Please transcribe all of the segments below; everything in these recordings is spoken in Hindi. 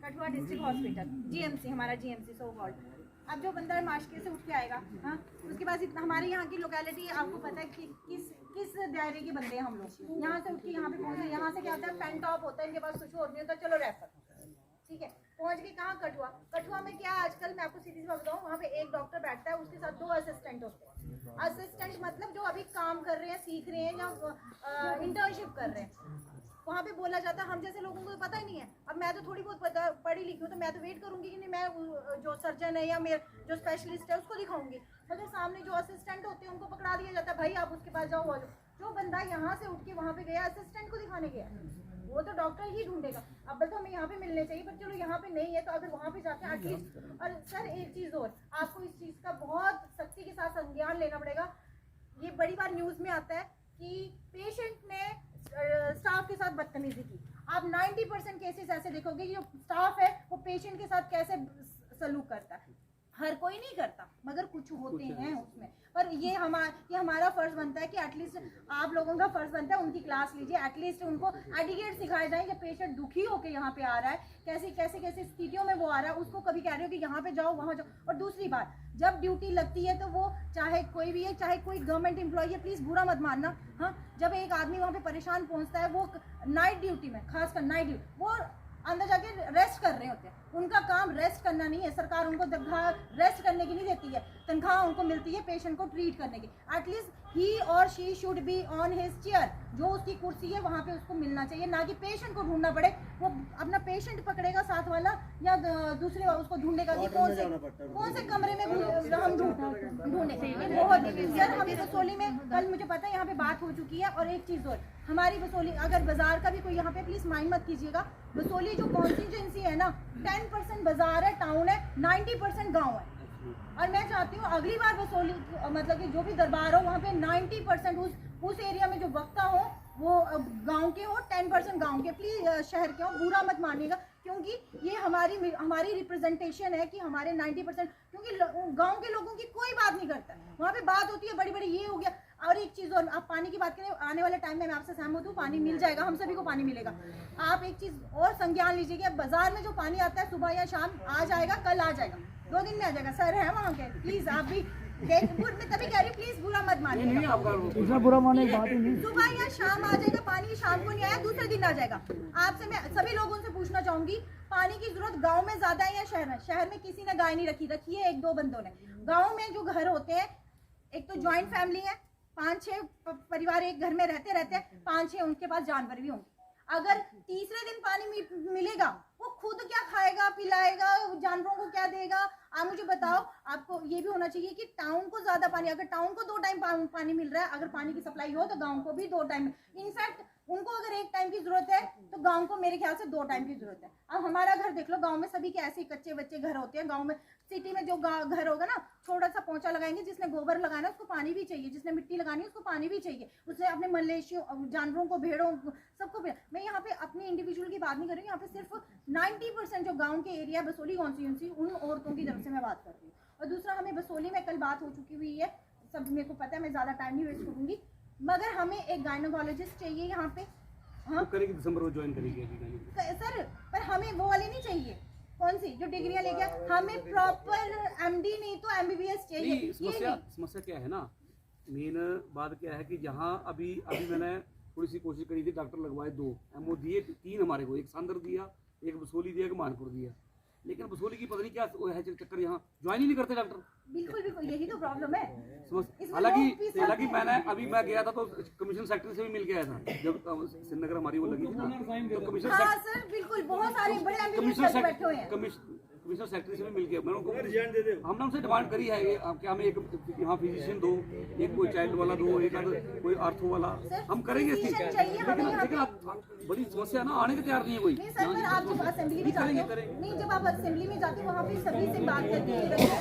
कठुआ डिस्ट्रिक्ट हॉस्पिटल, जीएमसी, हमारा जीएमसी सो कॉल्ड। अब जो बंदा माशके से उठ के आएगा, हाँ, उसके पास इतना, हमारे यहाँ की लोकेलिटी आपको पता है कि किस दायरे के बंदे हैं हम लोग। यहाँ से उठ के यहाँ पे पहुँचे, यहाँ से क्या होता है, पेन टॉप होता है, इनके पास कुछ और नहीं होता, चलो रेफर, ठीक है। पहुँच के कहाँ, कठुआ। कठुआ में क्या आजकल मैं आपको सीधी सी बात बताऊँ, वहाँ पे एक डॉक्टर बैठता है, उसके साथ 2 असिस्टेंट होते हैं। असिस्टेंट मतलब जो अभी काम कर रहे हैं, सीख रहे हैं या इंटर्नशिप कर रहे हैं। वहाँ पे बोला जाता है, हम जैसे लोगों को तो पता ही नहीं है। अब मैं तो थोड़ी बहुत पढ़ी लिखी हूँ, तो मैं तो वेट करूँगी कि नहीं, मैं जो सर्जन है या मेरे जो स्पेशलिस्ट है उसको दिखाऊंगी। मगर सामने जो असिस्टेंट होते हैं उनको पकड़ा दिया जाता है, भाई आप उसके पास जाओ। बोलो, जो बंदा यहाँ से उठ के वहाँ पे गया, असिस्टेंट को दिखाने गया, वो तो डॉक्टर ही ढूंढेगा। अब तो हमें यहाँ पे मिलने चाहिए, पर चलो यहाँ पे नहीं है तो अगर वहाँ पे जाते हैं एटलीस्ट। और सर एक चीज़ और, आपको इस चीज़ का बहुत सख्ती के साथ संज्ञान लेना पड़ेगा। ये बड़ी बार न्यूज़ में आता है कि पेशेंट ने स्टाफ के साथ बदतमीजी की। आप 90% केसेस ऐसे देखोगे कि जो स्टाफ है वो पेशेंट के साथ कैसे सलूक करता है। हर कोई नहीं करता, मगर कुछ होते हैं उसमें। पर ये हमारा फर्ज बनता है कि एटलीस्ट आप लोगों का फर्ज बनता है उनकी क्लास लीजिए, एटलीस्ट उनको एटिकेट सिखाए जाए। जब पेशेंट दुखी होकर यहाँ पे आ रहा है, कैसे स्थितियों में वो आ रहा है, उसको कभी कह रहे हो कि यहाँ पे जाओ, वहाँ जाओ। और दूसरी बात, जब ड्यूटी लगती है तो वो चाहे कोई भी है, चाहे कोई गवर्नमेंट एम्प्लॉय है, प्लीज़ बुरा मत मानना। हाँ, जब एक आदमी वहाँ पे परेशान पहुँचता है, वो नाइट ड्यूटी में, खासकर नाइट ड्यूटी, वो अंदर जाके रेस्ट कर रहे होते हैं। उनका काम रेस्ट करना नहीं है, सरकार उनको तनख्वाह रेस्ट करने की नहीं देती है, तनख्वाह उनको मिलती है पेशेंट को ट्रीट करने की। एटलीस्ट ही और she should be on his chair, जो उसकी कुर्सी है वहाँ पे उसको मिलना चाहिए, ना कि पेशेंट को ढूंढना पड़े। वो अपना पेशेंट पकड़ेगा साथ वाला या दूसरे उसको ढूंढेगा कि कौन से कमरे में हम ढूंढे। बहुत सर, हम बसोली में कल मुझे पता है यहाँ पे बात हो चुकी है। और एक चीज़ और, हमारी बसोली, अगर बाजार का भी कोई यहाँ पे प्लीज़ माइंड मत कीजिएगा, बसोली जो कॉन्स्टिट्यूंसी है ना, 10% बाजार है, टाउन है, 90% गाँव है। और मैं चाहती हूँ अगली बार बसोली मतलब कि जो भी दरबार हो वहाँ पे 90% उस एरिया में जो वक्ता हो वो गांव के हो, 10% गांव के, प्लीज शहर के हो। बुरा मत मानिएगा, क्योंकि ये हमारी रिप्रेजेंटेशन है कि हमारे 90%, क्योंकि गांव के लोगों की कोई बात नहीं करता। वहाँ पे बात होती है बड़ी बड़ी, ये हो गया। और एक चीज़ और, आप पानी की बात करें, आने वाले टाइम में मैं आपसे सहमत हूँ, पानी मिल जाएगा, हम सभी को पानी मिलेगा। आप एक चीज़ और संज्ञान लीजिए कि बाजार में जो पानी आता है सुबह या शाम आ जाएगा, कल आ जाएगा, 2 दिन में आ जाएगा। सर है वहाँ के, प्लीज़ आप भी मैं तभी कह रही हूँ, प्लीज बुरा मत मानिएगा। बुरा माने बात ही नहीं। सुबह या शाम आ जाएगा पानी, शाम को नहीं आया दूसरे दिन आ जाएगा। आपसे मैं सभी लोगों से पूछना चाहूंगी, पानी की जरूरत गांव में ज्यादा है या शहर में? शहर में किसी ने गाय नहीं रखी है 1-2 बंदों ने। गांव में जो घर होते हैं, एक तो ज्वाइंट फैमिली है, 5-6 परिवार एक घर में रहते हैं, 5-6 उनके पास जानवर भी होंगे। अगर तीसरे दिन पानी मिलेगा, वो खुद क्या खाएगा, पिलाएगा, जानवरों को क्या देगा? आप मुझे बताओ। आपको ये भी होना चाहिए कि टाउन को ज्यादा पानी, अगर टाउन को 2 टाइम पानी मिल रहा है, अगर पानी की सप्लाई हो तो गांव को भी 2 टाइम। इनफैक्ट उनको अगर 1 टाइम की जरूरत है तो गांव को मेरे ख्याल से 2 टाइम की जरूरत है। अब हमारा घर देख लो, गांव में सभी के ऐसे कच्चे बच्चे घर होते हैं। गांव में, सिटी में जो घर होगा ना, थोड़ा सा पोंछा लगाएंगे, जिसने गोबर लगाना उसको पानी भी चाहिए, जिसने मिट्टी लगानी है उसको पानी भी चाहिए, उसने अपने मवेशियों, जानवरों को, भेड़ों, सबको। मैं यहाँ पे अपनी इंडिविजुअल की बात नहीं कर रही हूँ, यहाँ पे सिर्फ 90% जो गांव के एरिया बसोली कॉन्स्टिट्यूंसी, उन औरतों की तरफ से मैं बात कर रही हूँ। और दूसरा, हमें बसोली में कल बात हो चुकी हुई है, सब मेरे को पता है, मैं ज्यादा टाइम नहीं वेस्ट करूंगी, मगर हमें एक गायनोकोलॉजिस्ट चाहिए यहाँ पे। हाँ, करेगी, दिसंबर को ज्वाइन करेगी सर, पर हमें वो वाली नहीं चाहिए, कौन सी जो डिग्रियां लेके, हमें प्रॉपर एमडी नहीं तो एमबीबीएस चाहिए। समस्या क्या है ना, मेन बात क्या है कि जहाँ अभी मैंने थोड़ी सी कोशिश करी थी, डॉक्टर लगवाए 2, एमओ दिए 3 हमारे को, एक सांदर दिया, एक बसोली दिया, एक मानपुर दिया, लेकिन बसोली की पता नहीं क्या है चक्कर, यहाँ ज्वाइन ही नहीं करते डॉक्टर। बिल्कुल यही तो प्रॉब्लम है। हालांकि मैं गया था तो कमीशन सेक्रेटरी से भी मिल के आया था, जब श्रीनगर हमारी वो लगी थी ना, तो हाँ सर, बिल्कुल, बहुत सारे बड़े एमबीबीएस बैठे हुए हैं, कमिश्नर सेक्रेटरी से भी मिल के मैंने उनको, हमने उनसे डिमांड करी है कि हमें एक यहाँ फिजिशियन दो, एक कोई चाइल्ड वाला दो, एक कोई आर्थो वाला, हम करेंगे। लेकिन बड़ी समस्या ना, आने के तैयार नहीं है कोई। नहीं सर, पर आप जब असेंबली में जाते हो, नहीं, जब आप असेंबली में जाते हो वहाँ पे सभी से बात करके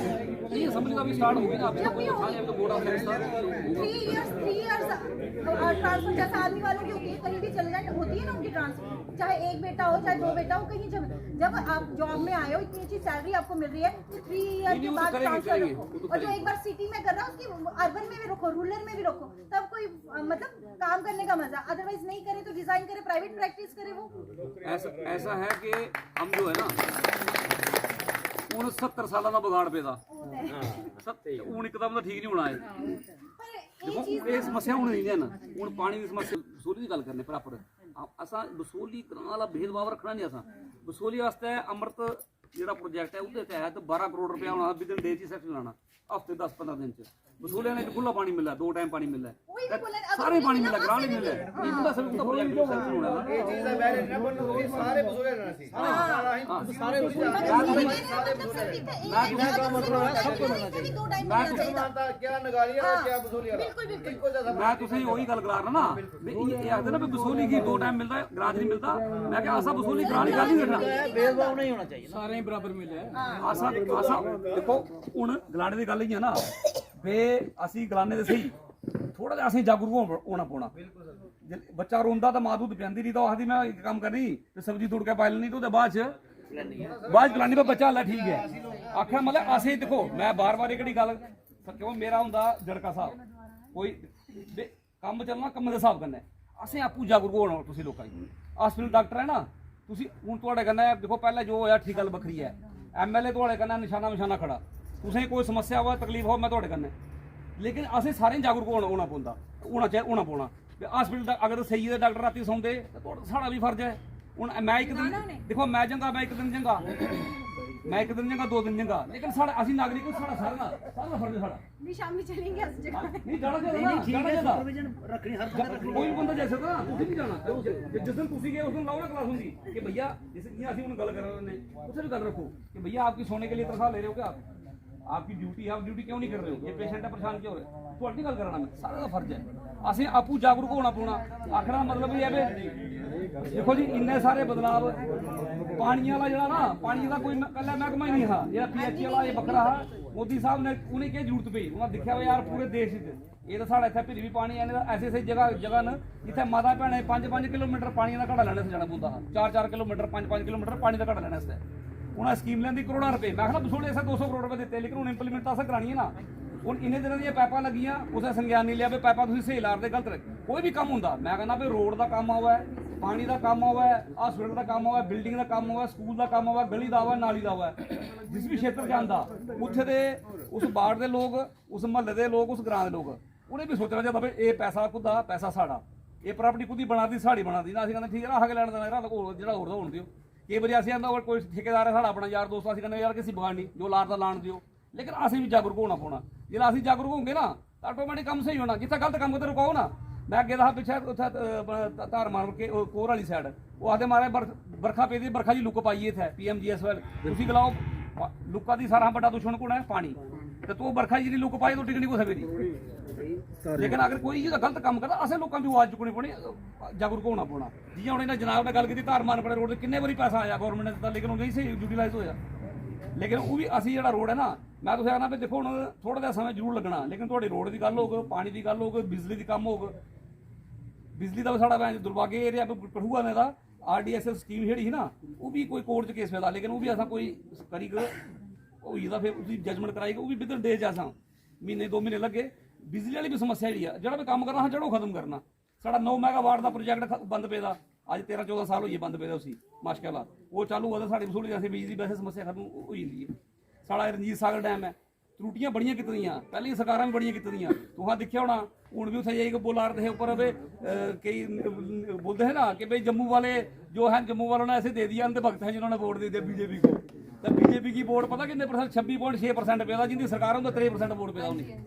नहीं, असेंबली अभी स्टार्ट होगी ना, अभी तो बोर्ड ऑफ 3 इयर्स ट्रांसफर, जैसे आर्मी वालों की होती है, कहीं भी चल जाए होती है ना उनकी ट्रांसफर, चाहे 1 बेटा हो चाहे 2 बेटा हो, कहीं जब आप जॉब में आए हो, इतनी अच्छी सैलरी आपको मिल रही है, 3 ईयर के बाद ट्रांसफर रखो, और जो एक बार सिटी में कर रहा है उसकी अर्बन में भी रखो, रूरल में भी रखो, तब कोई मतलब काम करने का मजा। अदरवाइज नहीं करे तो रिजाइन करे, प्राइवेट प्रैक्टिस करे। वो ऐसा है कि हम जो है ना ਹੁਣ 70 ਸਾਲਾਂ ਦਾ ਬਗਾੜ ਪੈਦਾ ਹੁਣ ਇੱਕਦਮ ਤਾਂ ਠੀਕ ਨਹੀਂ ਹੋਣਾ ਹੈ। ਦੇਖੋ ਇਹ ਸਮੱਸਿਆ ਹੁਣ ਨਹੀਂ ਹੈ ਨਾ, ਹੁਣ ਪਾਣੀ ਦੀ ਸਮੱਸਿਆ ਬਸੋਲੀ ਦੀ ਗੱਲ ਕਰਨੇ ਪ੍ਰੋਪਰ ਅਸਾਂ ਬਸੋਲੀ ਕਰਾਂ ਵਾਲਾ ਭੇਦਭਾਵ ਰੱਖਣਾ ਨਹੀਂ। ਅਸਾਂ ਬਸੋਲੀ ਵਾਸਤੇ ਅੰਮ੍ਰਿਤ ਜਿਹੜਾ ਪ੍ਰੋਜੈਕਟ ਹੈ ਉਹਦੇ ਤਹਿਤ 12 ਕਰੋੜ ਰੁਪਇਆ ਹੋਣਾ ਵਿਦਨ ਡੇ ਚ ਸੈਕਸ਼ਨ ਲਾਣਾ ਹਫਤੇ 10-15 ਦਿਨ ਚ। ਬਸੋਲੀਆਂ ਨੇ ਖੁੱਲਾ ਪਾਣੀ ਮਿਲਦਾ, 2 ਟਾਈਮ ਪਾਣੀ ਮਿਲਦਾ, ਸਾਰੇ ਪਾਣੀ ਮਿਲਦਾ, ਗਰਾਂ ਨਹੀਂ ਮਿਲਦਾ। ਇੱਕ ਦਾ ਸਭ ਦਾ ਪ੍ਰੋਜੈਕਟ ਸੈਕਸ਼ਨ ਹੋਣਾ ਇਹ ਚੀਜ਼ ਦਾ ਵੈਲਿਡ ਨਾ ਬਣੋ, ਸਾਰੇ ਬਸੋਲੀਆਂ ਰਹਿਣਾ ਸੀ, ਸਾਰੇ ਬਸੋਲੀਆਂ ਮੈਂ ਤੁਸੀਂ ਉਹੀ ਗੱਲ ਕਰਾ ਰਹਾ ਨਾ ਵੀ ਇਹ ਆਖਦੇ ਨਾ ਵੀ ਬਸੋਲੀ ਕੀ 2 ਟਾਈਮ ਮਿਲਦਾ, ਗਰਾਜ ਨਹੀਂ ਮਿਲਦਾ। ਮੈਂ ਕਿਹਾ ਆਸਾ ਬਸੋਲੀ ਕਰਾਣੀ ਗੱਲ ਨਹੀਂ ਕਰਨਾ, भेदभाव नहीं होना चाहिए। ਸਾਰੇ ਬਰਾਬਰ ਮਿਲੇ ਆਸਾ। ਦੇਖੋ ਹੁਣ ਗਲਾਣੇ ਦੀ ਗੱਲ ਹੀ ਆ ਨਾ ਵੇ ਅਸੀਂ ਗਲਾਨੇ ਦੇ ਸਹੀ ਥੋੜਾ ਜਿਹਾ ਅਸੀਂ ਜਾਗਰੂਕ ਹੋਣਾ ਪਾਉਣਾ। ਬੱਚਾ ਰੋਂਦਾ ਤਾਂ ਮਾਂ ਦੁੱਧ ਪਿਆਂਦੀ ਨਹੀਂ ਤਾਂ ਆਖਦੀ ਮੈਂ ਇੱਕ ਕੰਮ ਕਰਨੀ ਤੇ ਸਬਜ਼ੀ ਤੋੜ ਕੇ ਪਾ ਲੈਣੀ ਤੇ ਉਹਦੇ ਬਾਅਦ ਗਲਾਨੀ ਪਰ ਬੱਚਾ ਹਲਾ ਠੀਕ ਹੈ ਆਖਿਆ। ਮਤਲਬ ਅਸੀਂ ਦੇਖੋ ਮੈਂ ਬਾਰ-ਬਾਰ ਇਹ ਕਿਹੜੀ ਗੱਲ ਕਿਉਂ ਮੇਰਾ ਹੁੰਦਾ ਜੜਕਾ ਸਾਹਿਬ ਕੋਈ ਕੰਮ ਚੱਲਣਾ ਕੰਮ ਦੇ ਹਿਸਾਬ ਕਰਨਾ। ਅਸੀਂ ਆਪੂ ਜਾਗਰੂਕ ਹੋਣਾ। ਤੁਸੀਂ ਲੋਕਾਂ ਦੀ ਹਸਪੀਟਲ ਡਾਕਟਰ ਹੈ ਨਾ, ਤੁਸੀਂ ਹੁਣ ਤੁਹਾਡੇ ਕਹਿੰਦਾ ਦੇਖੋ ਪਹਿਲਾਂ ਜੋ ਹੋਇਆ ਠੀਕ ਗੱਲ ਵੱਖਰੀ ਹੈ। MLA ਤੁਹਾਡੇ ਕਹਿੰਦਾ ਨਿਸ਼ਾਨਾ ਖੜਾ, ਤੁਸੀਂ ਕੋਈ ਸਮੱਸਿਆ ਹੋਵੇ ਤਕਲੀਫ ਹੋ ਮੈਂ ਤੁਹਾਡੇ ਕਹਿੰਦਾ, ਲੇਕਿਨ ਅਸੀਂ ਸਾਰੇ ਜਾਗਰੂਕ ਹੋਣਾ ਪੈਂਦਾ ਹੋਣਾ ਪਾਉਣਾ। ਹਸਪੀਟਲ ਦਾ ਅਗਰ ਸਹੀ ਦੇ ਡਾਕਟਰ ਰਾਤੀ ਸੌਂਦੇ ਤਾਂ ਸਾਡਾ ਵੀ ਫਰਜ਼ ਹੈ। ਹੁਣ ਮੈਂ ਇੱਕ ਦਿਨ ਦੇਖੋ ਮੈਂ ਚੰਗਾ, ਮੈਂ ਇੱਕ ਦਿਨ ਚੰਗਾ, 2 ਦਿਨ ਚੰਗਾ, ਲੇਕਿਨ ਸਾਡਾ ਅਸੀਂ ਨਾਗਰਿਕ ਸਾਡਾ ਸਾਰਾ ਫਰਜ਼ ਸਾਡਾ भी शाम में चलेंगे उस जगह ਨਹੀਂ ਜਾਣਾ ਚਾਹੀਦਾ ਕੋਈ ਬੰਦਾ ਜਾ ਸਕਦਾ। ਤੁਸੀਂ ਨਹੀਂ ਜਾਣਾ ਜਿਸ ਦਿਨ ਤੁਸੀਂ ਗਏ ਉਸ ਦਿਨ ਲਾਓ ਨਾ ਕਲਾਸ ਹੁੰਦੀ ਕਿ ਭਈਆ ਜਿਸ ਦਿਨ ਅਸੀਂ ਹੁਣ ਗੱਲ ਕਰ ਰਹੇ ਨੇ ਉਸੇ ਵੀ ਗੱਲ ਰੱਖੋ कि भैया आपकी सोने के लिए तनख्वाह ले रहे हो क्या, आपकी ड्यूटी है, आप ड्यूटी क्यों नहीं कर रहे हो, ये पेशेंट है परेशान क्यों हो रहे, ਤੁਹਾਡੀ ਗੱਲ ਕਰਾਣਾ ਮੈਂ ਸਾਰਾ ਦਾ ਫਰਜ਼ ਹੈ। ਅਸੀਂ ਆਪੂ ਜਾਗਰੂਕ ਹੋਣਾ ਪਾਉਣਾ। ਆਖਣਾ ਮਤਲਬ ਇਹ ਹੈ ਵੀ ਦੇਖੋ ਜੀ ਇੰਨੇ ਸਾਰੇ ਬਦਲਾਵ ਪਾਣੀ ਵਾਲਾ ਜਿਹੜਾ ਨਾ ਪਾਣੀ ਦਾ ਕੋਈ ਕੱਲਾ ਮਹਿਕਮਾ ਹੀ ਨਹੀਂ ਹਾਂ, ਜਿਹੜਾ PH ਵਾਲਾ ਇਹ ਵੱਖਰਾ ਹਾਂ। ਮੋਦੀ ਸਾਹਿਬ ਨੇ ਉਹਨੇ ਕੀ ਜ਼ਰੂਰਤ ਪਈ, ਉਹਨਾਂ ਦੇਖਿਆ ਵਾ ਯਾਰ ਪੂਰੇ ਦੇਸ਼ ਵਿੱਚ ਇਹ ਤਾਂ ਸਾਡਾ ਇੱਥੇ ਫਿਰ ਵੀ ਪਾਣੀ ਐਸੇ ਜਗ੍ਹਾ ਨਾ ਜਿੱਥੇ ਮਾਤਾ ਭੈਣੇ 5-5 ਕਿਲੋਮੀਟਰ ਪਾਣੀ ਦਾ ਘੜਾ ਲੈਣੇ ਸੇ ਜਾਣਾ ਪੈਂਦਾ, 4-4 ਕਿਲੋਮੀਟਰ 5-5 ਕਿਲੋਮੀਟਰ ਪਾਣੀ ਦਾ ਘੜਾ ਲੈਣਾ ਸੇ। ਉਹਨਾਂ ਸਕੀਮ ਲੈਂਦੀ ਕਰੋੜਾਂ ਰੁਪਏ, ਮੈਂ ਕਿਹਾ ਬਸੋਲੇ ਐਸਾ 200 ਕਰੋੜ ਰੁਪਏ ਦਿੱਤੇ, ਲੇਕਿਨ ਹੁਣ ਇੰਪਲੀਮੈਂਟ ਤਾਂ ਅਸਾਂ ਕਰਾਣੀ ਹੈ ਨਾ। ਹੁਣ ਇੰਨੇ ਦਿਨਾਂ ਦੀਆਂ ਪੈਪਾਂ ਲੱਗੀਆਂ, ਉਸੇ ਸੰਗਿਆਨ ਨਹੀਂ ਲਿਆ ਵੀ ਪੈਪਾਂ ਤੁਸੀਂ ਸਹੀ ਲਾਰ ਦੇ ਗਲਤ ਰੱਖੇ। ਕੋਈ ਵੀ ਕੰਮ ਹੁੰਦਾ ਮੈਂ ਕਹਿੰਦਾ ਵੀ ਰੋਡ ਦਾ ਕੰਮ ਹੋਵੇ, ਪਾਣੀ ਦਾ ਕੰਮ ਹੋਵੇ, ਹਸਪੀਟਲ ਦਾ ਕੰਮ ਹੋਵੇ, ਬਿਲਡਿੰਗ ਦਾ ਕੰਮ ਹੋਵੇ, ਸਕੂਲ ਦਾ ਕੰਮ ਹੋਵੇ, ਗਲੀ ਦਾ ਹੋਵੇ, ਨਾਲੀ ਦਾ ਹੋਵੇ, ਜਿਸ ਵੀ ਖੇਤਰ 'ਚ ਆਉਂਦਾ ਉੱਥੇ ਦੇ ਉਸ ਬਾੜ ਦੇ ਲੋਕ, ਉਸ ਮਹੱਲੇ ਦੇ ਲੋਕ, ਉਸ ਗ੍ਰਾਂ ਦੇ ਲੋਕ ਉਹਨੇ ਵੀ ਸੋਚਣਾ ਚਾਹੀਦਾ ਵੀ ਇਹ ਪੈਸਾ ਕੁਦਾ ਪੈਸਾ ਸਾਡਾ, ਇਹ ਪ੍ਰਾਪਰਟੀ ਕੁਦੀ ਬਣਾਦੀ ਸਾਡੀ ਬਣਾਦੀ ਨਾ। ਅਸੀਂ ਕਹਿੰਦੇ ਠੀਕ ਹੈ ਨਾ, ਆਹ ਕੇ ਲੈਣ ਦੇਣਾ ਜਿਹੜਾ ਹੋਰ ਦਾ ਹੋਣ ਦਿਓ। ਕਈ ਵਾਰੀ ਅਸੀਂ ਆਂਦਾ ਕੋਈ ਠੇਕੇਦਾਰ ਹੈ ਸਾਡਾ ਆਪਣਾ ਯਾਰ ਦੋਸਤ, ਅਸੀਂ ਕਹਿੰਦੇ ਯਾਰ ਕਿ ਅਸੀਂ ਬਗਾਨੀ ਜੋ ਲਾਰ ਦਾ ਲਾਣ ਦਿਓ, ਲੇਕਿਨ ਅਸੀਂ ਵੀ ਜਾਗਰੂਕ ਹੋਣਾ ਪਾਉਣਾ। ਜਿਹੜਾ ਅਸੀਂ ਜਾਗਰੂਕ ਹੋਵਾਂਗੇ ਨਾ ਤਾਂ ਆਟੋਮੈਟਿਕ ਕੰਮ ਸਹੀ ਹੋਣਾ। ਜਿੱਥੇ ਗਲਤ ਕੰਮ ਕਰਦੇ ਰੁਕਾਓ ਨਾ। ਮੈਂ ਅੱਗੇ ਦਾ ਪਿੱਛੇ ਉੱਥੇ ਧਾਰ ਮਾਰ ਕੇ ਕੋਰ ਵਾਲੀ ਸਾਈਡ ਉਹ ਆਦੇ ਮਾਰੇ ਬਰਖਾ ਪੈਦੀ, ਬਰਖਾ ਜੀ ਲੁੱਕ ਪਾਈਏ ਇੱਥੇ PMGSL ਤੁਸੀਂ ਗਲਾਓ ਲੁੱਕਾਂ ਦੀ ਸਾਰਾ ਵੱਡਾ ਦੁਸ਼ਮਣ ਕੋਣ ਹੈ ਪਾਣੀ, ਤੇ ਤੂੰ ਬਰਖਾ ਜੀ ਦੀ ਲੁੱਕ ਪਾਈ ਤੂੰ ਟਿਕਣੀ ਕੋ ਸਵੇਰੀ। ਲੇਕਿਨ ਅਗਰ ਕੋਈ ਚੀਜ਼ ਗਲਤ ਕੰਮ ਕਰਦਾ ਅਸੀਂ ਲੋਕਾਂ ਦੀ ਆਵਾਜ਼ ਚੁੱਕਣੀ ਪਣੀ, ਜਾਗਰੂਕ ਹੋਣਾ ਪਾਉਣਾ। ਜਿਵੇਂ ਹੁਣ ਇਹਨਾਂ ਜਨਾਬ ਨੇ ਗੱਲ ਕੀਤੀ ਧਾਰ ਮਾਰਪੜੇ ਰੋਡ ਤੇ ਕਿੰਨੇ ਵਾਰੀ ਪੈਸਾ ਆਇਆ ਗਵਰਨਮੈਂਟ ਨੇ ਦਿੱਤਾ, ਲੇਕਿਨ ਉਹ ਨਹੀਂ ਸਹੀ ਯੂਟੀਲਾਈਜ਼ ਹੋਇਆ। ਲੇਕਿਨ ਉਹ ਵੀ ਅਸੀਂ ਜਿਹੜਾ ਰੋਡ ਹੈ ਨਾ, ਮੈਂ ਤੁਸੀਂ ਆਖਣਾ ਵੀ ਦੇਖੋ ਹੁਣ ਥੋੜਾ ਜਿਹਾ ਸਮਾਂ ਜ਼ਰੂਰ ਲੱਗਣਾ, ਲੇਕਿਨ ਤੁਹਾਡੀ ਰੋਡ ਦੀ ਗੱਲ ਹੋਊ, ਪਾਣੀ ਦੀ ਗੱਲ ਹੋਊ, ਬਿਜਲੀ ਦੀ ਕੰਮ ਹੋਊ। ਬਿਜਲੀ ਦਾ ਸਾਡਾ ਦੁਰਭਾਗੇ ਏਰੀਆ ਪੜੂਆ ਨੇ ਦਾ RDSS ਸਕੀਮ ਜਿਹੜੀ ਸੀ ਨਾ ਉਹ ਵੀ ਕੋਈ ਕੋਰਟ 'ਚ ਕੇਸ ਪੈਦਾ, ਲੇਕਿਨ ਉਹ ਵੀ ਅਸਾਂ ਕੋਈ ਕਰੀ ਹੋਈ ਦਾ ਫਿਰ ਉਹਦੀ ਜਜਮੈਂਟ ਕਰਾਈ, ਉਹ ਵੀ ਵਿਦਨ ਡੇ 'ਚ ਅਸਾਂ ਮਹੀਨੇ 2 ਮਹੀਨੇ ਲੱਗੇ। ਬਿਜਲੀ ਵਾਲੀ ਵੀ ਸਮੱਸਿਆ ਜਿਹੜੀ ਆ, ਜਿਹੜਾ ਵੀ ਕੰਮ ਕਰਨਾ ਜੜੋਂ ਖਤਮ ਕਰਨਾ। ਸਾਡਾ 9 ਮੈਗਾਵਾਟ ਦਾ ਪ੍ਰੋਜੈਕਟ ਬੰਦ ਪਏ ਦਾ, ਅੱਜ 13-14 ਸਾਲ ਹੋਈਏ ਬੰਦ ਪਏ ਦਾ। ਉसी ਮਾਸ਼ਾਅੱਲਾ ਉਹ ਚਾਲੂ ਹੋਦਾ ਸਾਡੀ ਵਸੂਲੀ ਅਸੀਂ ਬਿਜਲੀ ਵੈਸੇ ਸਮੱਸਿਆ ਖਤਮ ਹੋ ਜਾਂਦੀ ਹੈ। ਸਾਡਾ ਰਣਜੀਤ ਸਾਗਰ ਡੈਮ ਹੈ, त्रुटियां बड़ियां कीतियां, पहली सरकारां भी बड़ियां कीतियां। तुहां देखिया होना हुण भी उत्थे जाइए बोला रहे ऊपर कई बोलते हैं ना कि भाई जम्मू वाले जो है, जम्मू वालों ने ऐसे दे दिया अंध भक्त हैं जिन्होंने वोट दे दिया बीजेपी को। तो बीजेपी की वोट पता कितने परसेंट, 26.6% पे था, जिनकी सरकार उनका 3% वोट पे था उन्हें।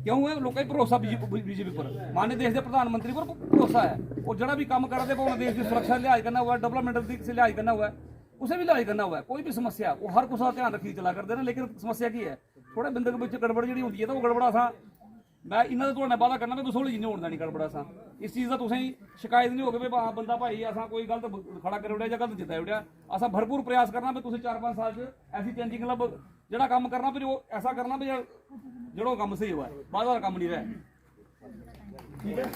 क्यों है लोगों का भरोसा बीजेपी पर, माननीय देश के प्रधानमंत्री पर भरोसा है। और जड़ा भी काम करते भावें देश की सुरक्षा लिहाज करना हुआ, डेवलपमेंट से लिहाज करना हुआ है, उसे भी लिहाज करना हुआ है। कोई भी समस्या वो हर कुछ का ध्यान रखी चला करते हैं। लेकिन समस्या की है थोड़े बंदे के गड़बड़ जी होती है, तो वो गड़बड़ा सा मैं इन्हों का थोड़ा वादा करना भी बसोली जी नहीं होने देनी गड़बड़ा सा। इस चीज़ का तुम शिकायत नहीं हो गए भी बंदा भाई असा कोई गलत खड़ा कर उड़िया या गलत जिता उड़िया। असा भरपूर प्रयास करना भी तुम 4-5 साल ऐसी चेंजिंग मतलब जो काम करना फिर वो ऐसा करना भी जो काम सही हुआ है, बाद वाला काम नहीं रहा। ठीक है।